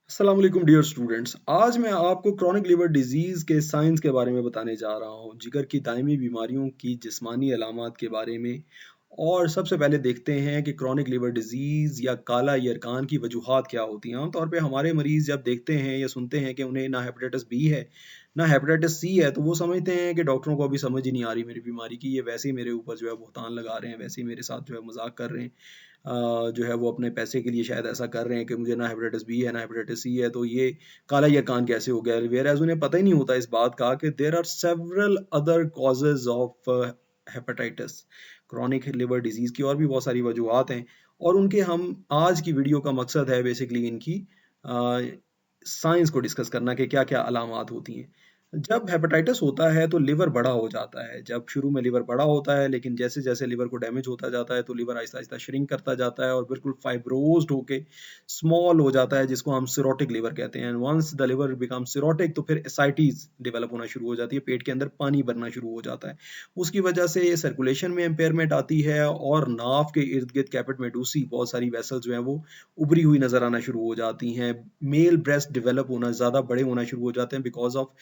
अस्सलाम वालेकुम dear students. आज मैं आपको क्रॉनिक लिवर डिजीज़ के साइंस के बारे में बताने जा रहा हूँ। जिगर की दायमी बीमारियों की जिस्मानी अलामात के बारे में। और सबसे पहले देखते हैं कि क्रॉनिक लिवर डिजीज़ या काला यरकान की वजूहात क्या होती हैं। आमतौर पे हमारे मरीज़ जब देखते हैं या सुनते हैं कि उन्हें ना हेपेटाइटिस बी है, ना हेपेटाइटिस सी है, तो वो समझते हैं कि डॉक्टरों को अभी समझ ही नहीं आ रही मेरी बीमारी की, ये वैसे ही मेरे ऊपर जो है बुहतान लगा रहे हैं, वैसे ही मेरे साथ जो है मज़ाक कर रहे हैं। जो है वो अपने पैसे के लिए शायद ऐसा कर रहे हैं कि मुझे ना हेपेटाइटिस बी है ना हेपेटाइटिस सी है, तो ये काला यरकान कैसे हो गया। वेयर एज उन्हें पता ही नहीं होता इस बात का कि there are several other causes of hepatitis. Chronic liver disease की और भी बहुत सारी वजूहत हैं, और उनके हम आज की वीडियो का मकसद है बेसिकली इनकी साइंस को डिस्कस करना कि क्या क्या अलामात होती हैं। जब हेपेटाइटिस होता है तो लिवर बड़ा हो जाता है। जब शुरू में लिवर बड़ा होता है, लेकिन जैसे जैसे लिवर को डैमेज होता जाता है तो लिवर आहिस्ता आहिस्ता श्रिंक करता जाता है और बिल्कुल फाइब्रोज्ड होके स्मॉल हो जाता है, जिसको हम सिरोटिक लिवर कहते हैं। Once the liver become cirrhotic तो फिर एसाइटीज डेवलप होना शुरू हो जाती है, पेट के अंदर पानी भरना शुरू हो जाता है। उसकी वजह से ये सर्कुलेशन में इम्पेयरमेंट आती है और नाव के इर्द गिर्द कैपिट मेडुसी बहुत सारी वेसल्स जो है वो उभरी हुई नजर आना शुरू हो जाती हैं। मेल ब्रेस्ट डेवलप होना, ज्यादा बड़े होना शुरू हो जाते हैं because of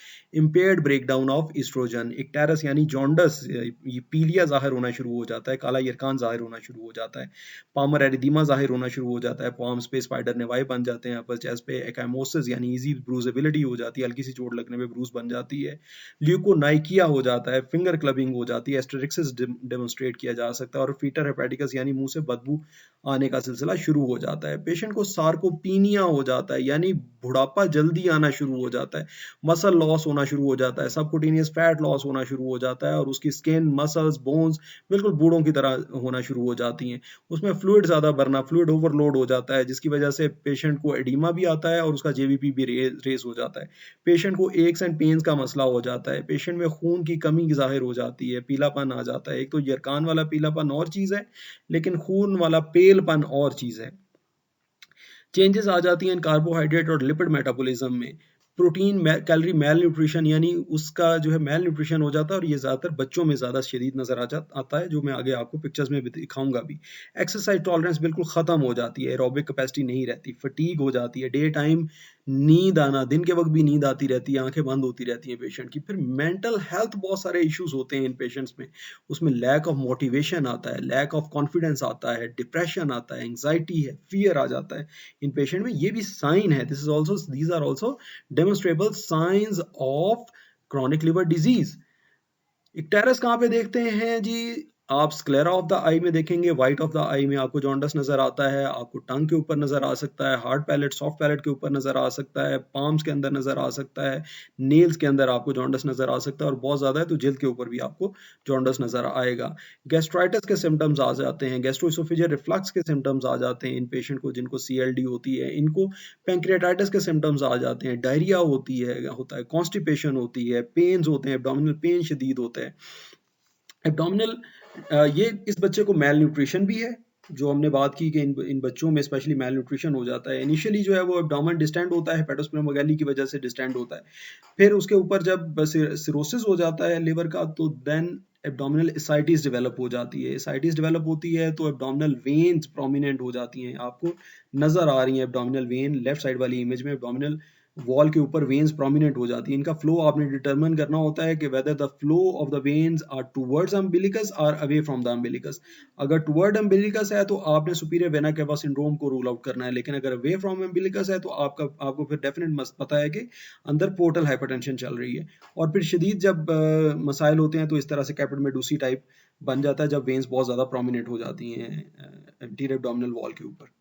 impaired breakdown of oestrogen. Icterus यानी जॉन्डस, ये पीलिया जाहिर होना शुरू हो जाता है, काला यरकान जाहिर होना शुरू हो जाता है, पामर एरिदीमा जाहिर होना शुरू हो जाता है, पॉम्स पे स्पाइडर नेवाई बन जाते हैं, अपर चेस्ट पे एकाइमोसिस यानी इजी ब्रूजेबिलिटी हो जाती है, हल्की सी चोट लगने पे ब्रूज बन जाती है, ल्यूकोनाइकिया हो जाता है, फिंगर क्लबिंग हो जाती है, एस्टेरिक्सिस डेमोन्स्ट्रेट किया जा सकता है, और फीटर हेपेटिकस यानी मुंह से बदबू आने का सिलसिला शुरू हो जाता है। पेशेंट को सार्कोपीनिया हो जाता है यानी बुढ़ापा जल्दी आना शुरू हो जाता है, मसल लॉस होना शुरू हो जाता है, सबकुटेनियस फैट लॉस होना शुरू हो जाता है, और उसकी स्किन, मसल्स, बोन्स बिल्कुल बूढ़ों की तरह होना शुरू हो जाती हैं। उसमें फ्लूइड ज़्यादा भरना, फ्लूइड ओवरलोड हो जाता है, जिसकी वजह से पेशेंट को एडिमा भी आता है और उसका जेवीपी भी रेस हो जाता है। पेशेंट को एक्स एंड पेन्स का मसला हो जाता है, पेशेंट में खून की कमी जाहिर हो जाती है, पीलापन आ जाता है। एक तो यरकान वाला पीलापन और चीज़ है, लेकिन खून वाला पेलपन और चीज़ है। चेंजेस आ जाती हैं कार्बोहाइड्रेट और लिपिड मेटाबॉलिज्म में। प्रोटीन कैलोरी मेल न्यूट्रिशन यानी उसका जो है मेल न्यूट्रिशन हो जाता है, और ये ज़्यादातर बच्चों में ज़्यादा शदीद नज़र आता है, जो मैं आगे आपको पिक्चर्स में भी दिखाऊंगा भी। एक्सरसाइज टॉलरेंस बिल्कुल ख़त्म हो जाती है, एरोबिक कैपेसिटी नहीं रहती, फटीग हो जाती है, डे टाइम नींद आना, दिन के वक्त भी नींद आती रहती है, आंखें बंद होती रहती हैं पेशेंट की। फिर मेंटल हेल्थ बहुत सारे इश्यूज होते हैं इन पेशेंट्स में। उसमें लैक ऑफ मोटिवेशन आता है, लैक ऑफ कॉन्फिडेंस आता है, डिप्रेशन आता है, एंग्जाइटी है, फियर आ जाता है इन पेशेंट में। ये भी साइन है, these are also demonstrable signs of chronic liver disease. Icterus कहाँ पे देखते हैं जी? आप स्क्लेरा ऑफ द आई में देखेंगे, व्हाइट ऑफ द आई में आपको जॉन्डस नजर आता है, आपको टंग के ऊपर नजर आ सकता है, हार्ड पैलेट, सॉफ्ट पैलेट के ऊपर नजर आ सकता है, पाम्स के अंदर नजर आ सकता है, नेल्स के अंदर आपको जॉन्डस नजर आ सकता है, और बहुत ज्यादा है तो जिल्द के ऊपर भी आपको जॉन्डस नजर आएगा। गैस्ट्राइटिस के सिम्टम्स आ जाते हैं, गैस्ट्रोइसोफेजियल रिफ्लक्स के सिम्टम्स आ जाते हैं इन पेशेंट को जिनको सीएलडी होती है। इनको पैंक्रियाटाइटिस के सिम्टम्स आ जाते हैं, डायरिया होता है, कॉन्स्टिपेशन होती है, पेन्स होते हैं, एब्डोमिनल पेन शदीद होता है। एब्डोमिनल, ये इस बच्चे को मेल न्यूट्रिशन भी है, जो हमने बात की कि इन बच्चों में स्पेशली मेल न्यूट्रिशन हो जाता है। इनिशियली जो है वो एब्डोमेन डिस्टेंड होता है, हेपेटोस्प्लेनोमेगाली की वजह से डिस्टेंड होता है। फिर उसके ऊपर जब सिरोसिस हो जाता है लिवर का, तो देन एब्डोमिनल एसाइटिस डेवलप हो जाती है। एसाइटिस डेवलप होती है तो एब्डोमिनल वेन्स प्रोमिनेंट हो जाती हैं, आपको नजर आ रही हैं एब्डोमिनल वेन लेफ्ट साइड वाली इमेज में। एब्डोमिनल वॉल के ऊपर वेन्स प्रोमिनेंट हो जाती है। इनका फ्लो आपने डिटरमिन करना होता है कि whether the flow of the veins are towards umbilicus और अवे फ्रॉम द अम्बिलिकस। अगर टुवर्ड अम्बिलिकस है तो आपने सुपीरियर वेना केवा सिंड्रोम को रूल आउट करना है, लेकिन अगर अवे फ्रॉम अम्बिलिकस है तो आपको फिर डेफिनेट पता है कि अंदर पोर्टल हाइपरटेंशन चल रही है। और फिर शदीद जब मसाइल होते हैं तो इस तरह से कैपिट मेडुसी टाइप बन जाता है, जब वेन्स बहुत ज़्यादा प्रोमिनेंट हो जाती हैं एंटीरियर एब्डोमिनल वॉल के ऊपर।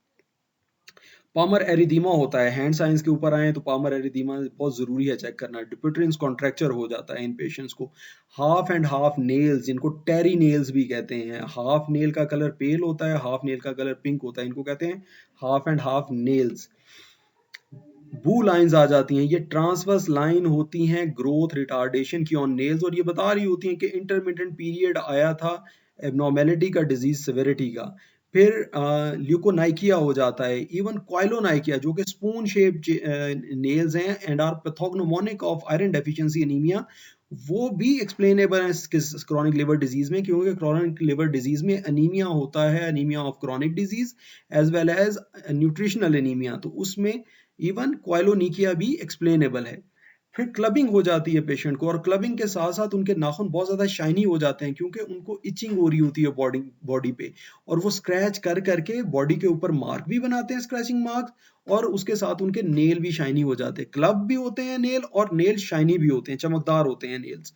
पामर एरिदीमा होता है, हैंड साइंस के ऊपर आए तो पामर एरिदीमा बहुत जरूरी है चेक करना। डिप्यूटरिन्स कॉन्ट्रैक्चर हो जाता है इन पेशेंट्स को। हाफ एंड हाफ नेल्स, इनको टेरी नेल्स भी कहते हैं। हाफ नेल का कलर पेल होता है, हाफ नेल का कलर पिंक होता है, इनको कहते हैं हाफ एंड हाफ नेल्स। बू लाइंस आ जाती हैं, ये ट्रांसवर्स लाइन होती हैं ग्रोथ रिटार्डेशन की ऑन नेल्स, और ये बता रही होती हैं कि इंटरमिटेंट पीरियड आया था एबनॉर्मेलिटी का, डिजीज सिविरिटी का। फिर ल्यूकोनाइकिया हो जाता है, इवन क्वाइलोनाइकिया जो कि स्पून शेप नेल्स हैं and are pathognomonic of iron deficiency anaemia, वो भी एक्सप्लेनेबल है क्रॉनिक लिवर डिजीज में, क्योंकि क्रॉनिक लिवर डिजीज में अनीमिया होता है, anaemia of chronic disease as well as nutritional anaemia, तो उसमें इवन क्वाइलोनिकिया भी एक्सप्लेनेबल है। फिर क्लबिंग हो जाती है पेशेंट को, और क्लबिंग के साथ साथ उनके नाखून बहुत ज़्यादा शाइनी हो जाते हैं, क्योंकि उनको इचिंग हो रही होती है बॉडी पे, और वो स्क्रैच कर करके बॉडी के ऊपर मार्क भी बनाते हैं, स्क्रैचिंग मार्क, और उसके साथ उनके नेल भी शाइनी हो जाते हैं। क्लब भी होते हैं नेल, और नेल शाइनी भी होते हैं, चमकदार होते हैं नेल्स।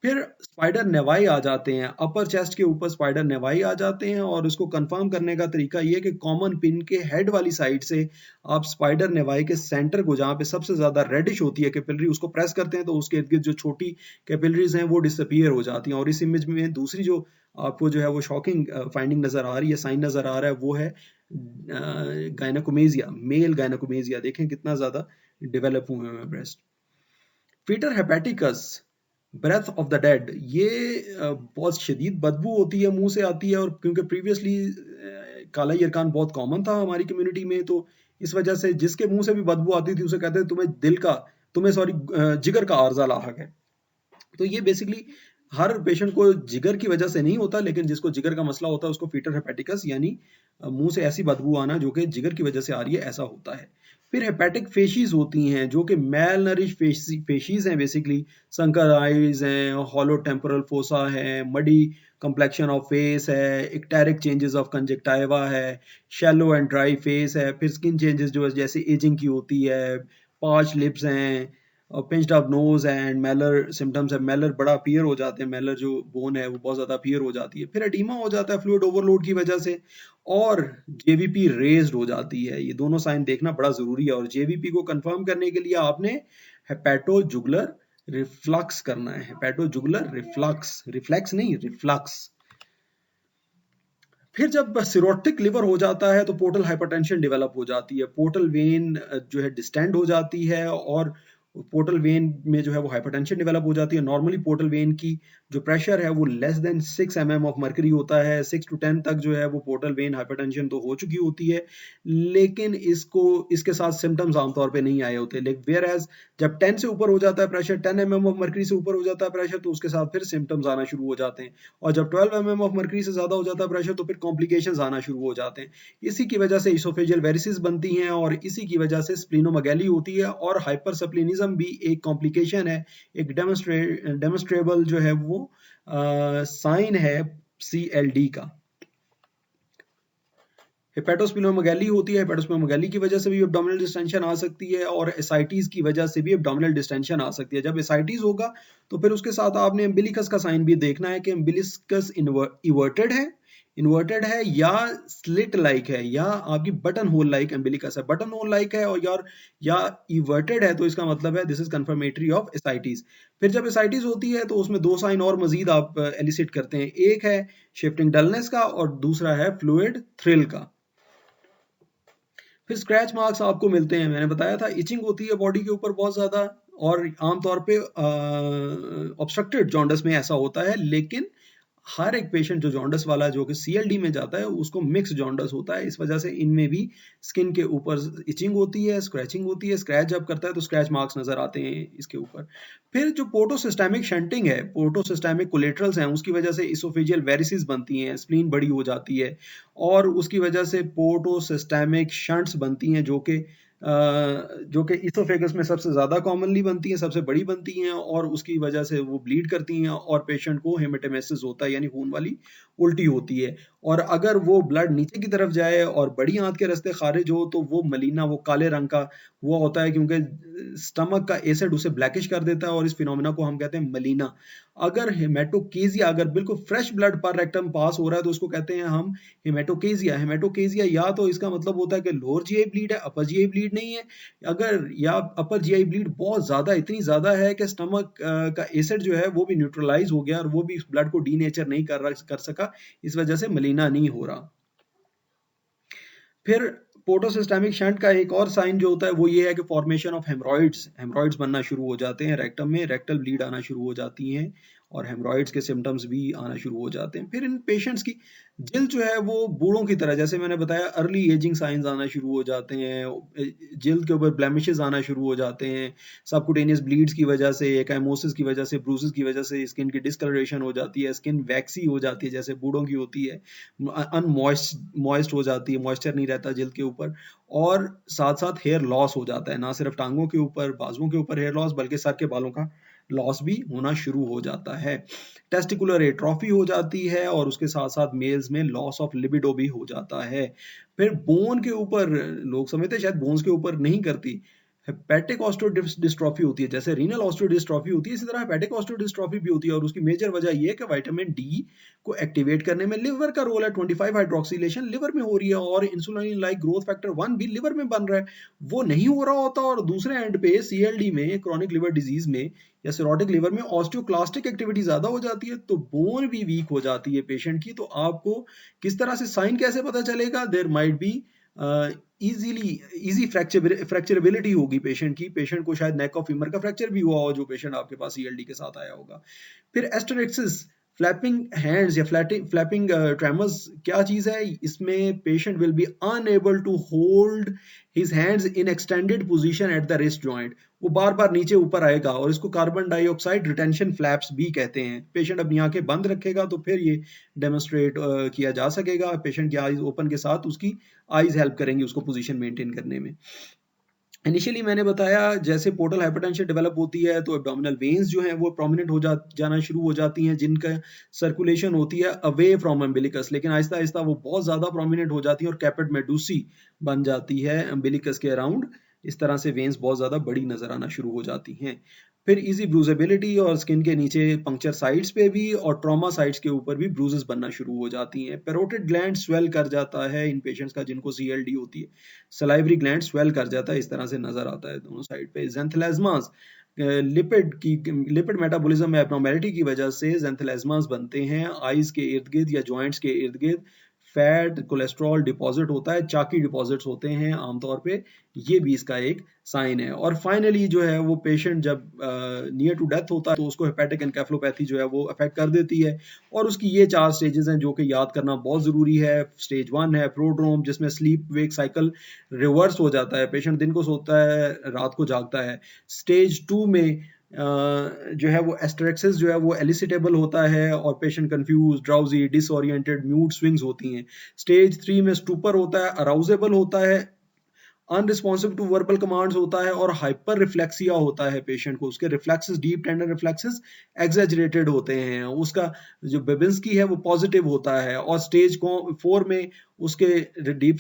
फिर स्पाइडर नेवाई आ जाते हैं, अपर चेस्ट के ऊपर स्पाइडर नेवाई आ जाते हैं, और उसको कंफर्म करने का तरीका ये है कि कॉमन पिन के हेड वाली साइड से आप स्पाइडर नेवाई के सेंटर को, जहाँ पे सबसे ज्यादा रेडिश होती है कैपिलरी, उसको प्रेस करते हैं, तो उसके इर्द गिर्द जो छोटी कैपिलरीज हैं वो डिसअपियर हो जाती हैं। और इस इमेज में दूसरी जो आपको जो है वो शॉकिंग फाइंडिंग नजर आ रही है, साइन नजर आ रहा है, वो है गायनाकोमेजिया, मेल गायनाकोमेजिया। देखें कितना ज्यादा डेवलप हुए हैं breast. Fetor hepaticus, breath of the dead, ये बहुत शदीद बदबू होती है, मुंह से आती है, और क्योंकि प्रीवियसली काला यरकान बहुत कॉमन था हमारी कम्युनिटी में, तो इस वजह से जिसके मुंह से भी बदबू आती थी उसे कहते थे तुम्हें सॉरी जिगर का आर्जा लाहक है। तो ये बेसिकली हर पेशेंट को जिगर की वजह से नहीं होता, लेकिन जिसको जिगर का मसला होता है उसको फीटर हेपेटिकस, यानी मुंह से ऐसी बदबू आना जो कि जिगर की वजह से आ रही है, ऐसा होता है। फिर हेपेटिक फेशीज होती हैं, जो कि मेल नरिश फेशीज हैं बेसिकली। संकर आइज हैं, हॉलो टेम्पोरल फोसा है, मडी कंप्लेक्शन ऑफ फेस है, इक्टेरिक चेंजेस ऑफ कंजक्टाइवा है, शैलो एंड ड्राई फेस है। फिर स्किन चेंजेस जो है जैसे एजिंग की होती है, पार्च लिप्स हैं, pinched up nose and malar symptoms है, मेलर बड़ा अपीयर हो जाते हैं, मेलर जो बोन है वो बहुत ज्यादा अपीयर हो जाती है। फिर एडीमा हो जाता है फ्लूइड ओवरलोड की वजह से, और जेवीपी रेज्ड हो जाती है। ये दोनों साइन देखना बड़ा जरूरी है, और जेवीपी को कंफर्म करने के लिए आपने हेपेटोजुगुलर रिफ्लक्स करना है, हेपेटोजुगुलर रिफ्लक्स, रिफ्लेक्स नहीं, रिफ्लक्स। फिर जब सिरोटिक लिवर हो जाता है तो पोर्टल हाइपरटेंशन डेवलप हो जाती है, पोर्टल वेन जो है डिस्टेंड हो जाती है, और पोर्टल वेन में जो है वो हाइपरटेंशन डेवलप हो जाती है। नॉर्मली पोर्टल वेन की जो प्रेशर है वो less than 6 mm of mercury होता है, 6 to 10 तक जो है वो पोर्टल वेन हाइपरटेंशन तो हो चुकी होती है, लेकिन इसके साथ सिम्टम्स आमतौर पे नहीं आए होते। लेकिन वेयर एज जब 10 से ऊपर हो जाता है प्रेशर, 10 mm ऑफ मर्करी से ऊपर हो जाता है प्रेशर, तो उसके साथ फिर सिम्टम्स आना शुरू हो जाते हैं, और जब 12 mm ऑफ मर्करी से ज्यादा हो जाता है प्रेशर, तो फिर कॉम्प्लिकेशंस आना शुरू हो जाते हैं। इसी की वजह से इसोफेजियल वेरिसिस बनती हैं, और इसी की वजह से स्प्लीनोमेगैली होती है, और हाइपरसप्लिनिज्म भी एक कॉम्प्लिकेशन है, एक डेमोस्ट्रेबल जो है वो साइन है CLD का। हेपेटोस्प्लीनोमेगैली होती है, हेपेटोस्प्लीनोमेगैली की वजह से भी एब्डोमिनल डिस्टेंशन आ सकती है, और एसाइटिस की वजह से भी एब्डोमिनल डिस्टेंशन आ सकती है। जब एसाइटिस होगा तो फिर उसके साथ आपने एम्बिलिकस का साइन भी देखना है कि एम्बिलिकस इन्वर्टेड है या स्लिट लाइक है, या आपकी बटन होल लाइक एम्बिलिकस है, बटन होल लाइक है और या इवर्टेड है, तो इसका मतलब है this is confirmatory of ascites. फिर जब एसाइटिस होती है तो उसमें दो साइन और मजीद आप एलिसिट करते हैं, एक है शिफ्टिंग डलनेस का, और दूसरा है फ्लूइड थ्रिल का। फिर स्क्रैच मार्क्स आपको मिलते हैं, मैंने बताया था इचिंग होती है बॉडी के ऊपर बहुत ज्यादा, और आमतौर पे ऑब्स्ट्रक्टेड जॉन्डस में ऐसा होता है, लेकिन हर एक पेशेंट जो जॉन्डस वाला जो कि CLD में जाता है उसको मिक्स जॉन्डस होता है, इस वजह से इनमें भी स्किन के ऊपर इचिंग होती है, स्क्रैचिंग होती है, स्क्रैच जब करता है तो स्क्रैच मार्क्स नजर आते हैं इसके ऊपर। फिर जो पोर्टोसिस्टेमिक शंटिंग है, पोर्टोसिस्टेमिक कोलेटरल्स हैं, उसकी वजह से इसोफेजियल वेरिसिस बनती हैं, स्प्लीन बड़ी हो जाती है, और उसकी वजह से पोर्टोसिस्टेमिक शंट्स बनती हैं, जो कि इसोफेगस में सबसे ज़्यादा कॉमनली बनती हैं, सबसे बड़ी बनती हैं, और उसकी वजह से वो ब्लीड करती हैं, और पेशेंट को हेमेटेमेसिस होता है, यानी खून वाली उल्टी होती है। और अगर वो ब्लड नीचे की तरफ जाए और बड़ी आंत के रास्ते खारिज हो तो वो मलीना, वो काले रंग का वो होता है, क्योंकि स्टमक का एसिड उसे ब्लैकिश कर देता है, और इस फिनोमेना को हम कहते हैं मलीना। अगर हेमेटोकेजिया, अगर बिल्कुल फ्रेश ब्लड पर रेक्टम पास हो रहा है तो उसको कहते हैं हम हेमेटोकेजिया। हेमेटोकेजिया या तो इसका मतलब होता है कि लोअर जीआई ब्लीड है, अपर जीआई ब्लीड नहीं है, अगर या अपर जीआई ब्लीड बहुत ज्यादा, इतनी ज्यादा है कि स्टमक का एसिड जो है वो भी न्यूट्रलाइज हो गया और वो भी ब्लड को डीनेचर नहीं कर सका, इस वजह से मलीना नहीं हो रहा। फिर पोर्टोसिस्टेमिक शंट का एक और साइन जो होता है वो ये है कि फॉर्मेशन ऑफ हेमरॉइड्स बनना शुरू हो जाते हैं रेक्टम में, रेक्टल ब्लीड आना शुरू हो जाती हैं, और हेमरॉइड्स के सिम्टम्स भी आना शुरू हो जाते हैं। फिर इन पेशेंट्स की जिल्द जो है वो बूढ़ों की तरह, जैसे मैंने बताया, अर्ली एजिंग साइंस आना शुरू हो जाते हैं, जिल्द के ऊपर ब्लेमिशेस आना शुरू हो जाते हैं, सबक्यूटेनियस ब्लीड्स की वजह से, एकाइमोसिस की वजह से, ब्रूसेस की वजह से स्किन की डिस्कलरेशन हो जाती है, स्किन वैक्सी हो जाती है जैसे बूढ़ों की होती है, अनमॉइस्ट हो जाती है, मॉइस्चर नहीं रहता जिल्द के ऊपर, और साथ साथ हेयर लॉस हो जाता है, ना सिर्फ टांगों के ऊपर, बाजुओं के ऊपर हेयर लॉस, बल्कि सर के बालों का लॉस भी होना शुरू हो जाता है। टेस्टिकुलर एट्रोफी हो जाती है और उसके साथ साथ मेल्स में लॉस ऑफ लिबिडो भी हो जाता है। फिर बोन के ऊपर, लोग समझते हैं शायद बोन्स के ऊपर नहीं करती, हेपेटिक ऑस्टियोडिस्ट्रॉफी होती है, जैसे रीनल ऑस्टियोडिस्ट्रॉफी होती है, इसी तरह हेपेटिक ऑस्टियोडिस्ट्रॉफी भी होती है, और उसकी मेजर वजह यह है कि विटामिन डी को एक्टिवेट करने में लिवर का रोल है। 25 हाइड्रोक्सिलेशन लिवर में हो रही है और इंसुलिन लाइक ग्रोथ फैक्टर 1 भी लिवर में बन रहा है, वो नहीं हो रहा होता, और दूसरे एंड पे सीएलडी में, क्रॉनिक लिवर डिजीज में या सिरोटिक लिवर में ऑस्टियोक्लास्टिक एक्टिविटी ज्यादा हो जाती है, तो बोन भी वीक हो जाती है पेशेंट की। तो आपको किस तरह से साइन कैसे पता चलेगा? देयर माइट बी इजी फ्रैक्चरेबिलिटी होगी पेशेंट की, पेशेंट को शायद नेक ऑफ फीमर का फ्रैक्चर भी हुआ हो जो पेशेंट आपके पास सीएलडी के साथ आया होगा। फिर एस्टेरिक्सिस, फ्लैपिंग हैंड्स या फ्लैपिंग ट्रेमर्स क्या चीज है? इसमें patient will be unable to hold his hands in extended position at the wrist joint, वो बार बार नीचे ऊपर आएगा, और इसको कार्बन डाइऑक्साइड रिटेंशन फ्लैप्स भी कहते हैं। पेशेंट अपनी आंखें बंद रखेगा तो फिर ये डेमोन्स्ट्रेट किया जा सकेगा, पेशेंट की आईज ओपन के साथ उसकी आईज हेल्प करेंगी उसको पोजीशन मेंटेन करने में। इनिशियली मैंने बताया जैसे पोर्टल हाइपरटेंशन डेवलप होती है तो एब्डोमिनल वेन्स जो हैं वो प्रोमिनेंट हो जाना शुरू हो जाती हैं, जिनका सर्कुलेशन होती है अवे फ्रॉम अम्बिलिकस, लेकिन आहिस्ता आहिस्ता वो बहुत ज़्यादा प्रोमिनेंट हो जाती है और कैपेट मेडुसी बन जाती है अम्बिलिकस के अराउंड। इस तरह से वेन्स बहुत ज़्यादा बड़ी नज़र आना शुरू हो जाती हैं। फिर इजी ब्रूजेबिलिटी, और स्किन के नीचे पंक्चर साइड्स पे भी और ट्रॉमा साइड्स के ऊपर भी ब्रूजेस बनना शुरू हो जाती हैं। पेरोटिड ग्लैंड स्वेल कर जाता है इन पेशेंट्स का जिनको सीएलडी होती है, सलाइवरी ग्लैंड स्वेल कर जाता है, इस तरह से नजर आता है दोनों साइड पे। ज़ेंथेलेस्मास, लिपिड मेटाबॉलिज्म में एब्नॉर्मेलिटी की वजह से ज़ेंथेलेस्मास बनते हैं आईज के इर्द गिर्द या जॉइंट्स के इर्द गिर्द, फैट कोलेस्ट्रॉल डिपॉजिट होता है, चाकी डिपॉजिट्स होते हैं आमतौर पे, ये भी इसका एक साइन है। और फाइनली जो है वो पेशेंट जब नियर टू डेथ होता है तो उसको हेपेटिक एनकेफेलोपैथी जो है वो अफेक्ट कर देती है, और उसकी ये 4 स्टेजेस हैं जो कि याद करना बहुत ज़रूरी है। स्टेज 1 है प्रोड्रोम, जिसमें स्लीप वेक साइकिल रिवर्स हो जाता है, पेशेंट दिन को सोता है रात को जागता है। स्टेज 2 में जो है वो एस्टेरेक्सिस जो है वो एलिसिटेबल होता है और patient confuse, drowsy, disoriented, mood swings होती हैं। स्टेज 3 में स्टूपर होता है, अराउजेबल होता है, अनरिस्पॉन्सिव टू वर्बल कमांड्स होता है, और हाइपर रिफ्लेक्सिया होता है पेशेंट को, उसके reflexes, deep tender reflexes exaggerated होते हैं, उसका जो बेबिंस्की है वो पॉजिटिव होता है। और स्टेज 4 में उसके डीप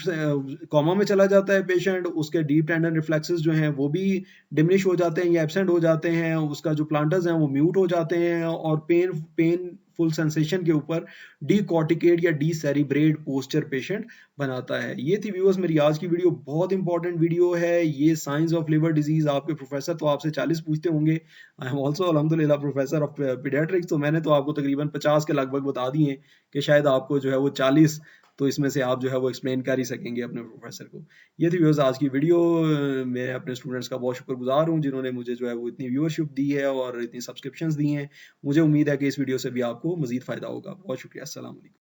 कॉमा में चला जाता है पेशेंट, उसके डीप टेंडर रिफ्लेक्सेस जो हैं वो भी डिमिनिश हो जाते हैं या एब्सेंट हो जाते हैं, उसका जो प्लांटर्स हैं वो म्यूट हो जाते हैं, और पेनफुल सेंसेशन के ऊपर डीकॉर्टिकेट या डीसेरिब्रेट पोस्चर पेशेंट बनाता है। ये थी व्यूअर्स मेरी आज की वीडियो, बहुत इंपॉर्टेंट वीडियो है ये, साइंस ऑफ लिवर डिजीज। आपके प्रोफेसर तो आपसे 40 पूछते होंगे, आई एम ऑल्सो अल्हम्दुलिल्लाह प्रोफेसर ऑफ पीडियाट्रिक्स, तो मैंने तो आपको तकरीबन 50 के लगभग बता दिए कि शायद आपको जो है वो 40 तो इसमें से आप जो है वो एक्सप्लेन कर ही सकेंगे अपने प्रोफेसर को। ये थी व्यूअर्स आज की वीडियो। मैं अपने स्टूडेंट्स का बहुत शुक्रगुजार हूँ जिन्होंने मुझे जो है वो इतनी व्यूअरशिप दी है और इतनी सब्सक्रिप्शंस दी हैं। मुझे उम्मीद है कि इस वीडियो से भी आपको मजीद फ़ायदा होगा। बहुत शुक्रिया। अस्सलाम वालेकुम।